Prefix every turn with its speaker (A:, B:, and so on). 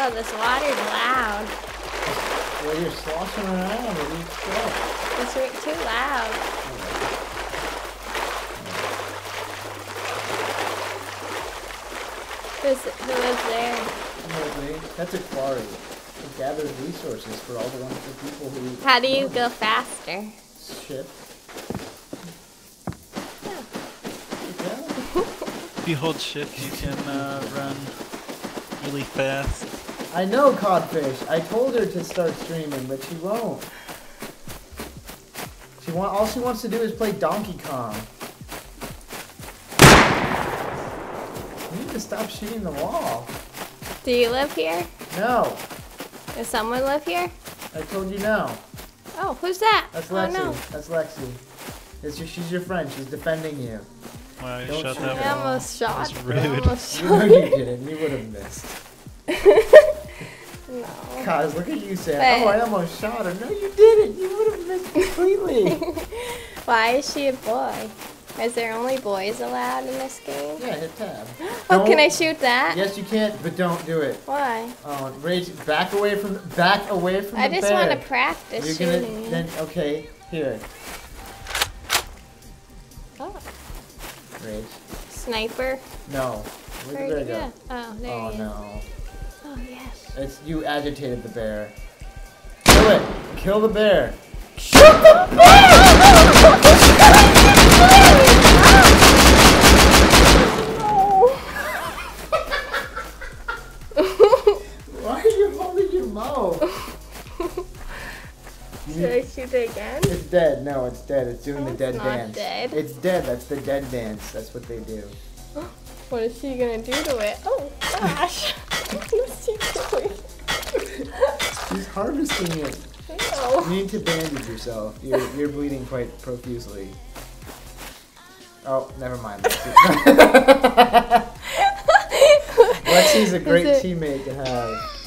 A: Whoa, this water's loud.
B: Well, you're sloshing around. What do you expect?
A: It's too loud. Who lives there?
B: Nobody. That's a quarry. It gathers resources for all the wonderful people who...
A: How do you go faster?
B: Ship.
C: If you hold shift, you can run really fast.
B: I know, Codfish. I told her to start streaming, but she won't. All she wants to do is play Donkey Kong. You need to stop shooting the wall.
A: Do you live here?
B: No.
A: Does someone live here?
B: I told you no.
A: Oh, who's that?
B: That's
A: Oh,
B: Lexi.
A: no.
B: That's Lexi. She's your friend. She's defending you.
C: Wow, you
B: Don't
C: shot
B: shoot
C: that
B: her.
A: I
C: one.
A: almost shot.
C: That's
A: I
C: rude.
A: almost
B: You
A: shot.
B: know you didn't. You would have missed.
A: No.
B: Cause look at you saying,
A: But-
B: oh, I almost shot her. No, you didn't. You would have missed completely.
A: Why is she a boy? Is there only boys allowed in this game?
B: Yeah, hit tab.
A: Oh, can
B: Don't-
A: I shoot that?
B: Yes, you can, but don't do it.
A: Why?
B: Oh, Rage, back away from the bear.
A: I just want to practice
B: You're
A: shooting.
B: gonna then okay here.
A: Oh,
B: Rage.
A: sniper.
B: No. Where'd the bear go?
A: Oh, there
B: Oh
A: he is.
B: no.
A: Oh, yes.
B: It's you agitated the bear. Kill it. Kill the bear.
A: Shoot the
B: Why are you holding your mouth?
A: Should I shoot it again?
B: It's dead. No, it's dead. It's doing the
A: It's
B: dead
A: not
B: dance.
A: dead.
B: It's dead. That's the dead dance. That's what they do.
A: What is she gonna do to it? Oh gosh! What's she doing?
B: She's harvesting it.
A: Ew.
B: You need to bandage yourself. You're bleeding quite profusely. Oh, never mind. Lexi. Lexi's a great
A: Is it-
B: teammate to have.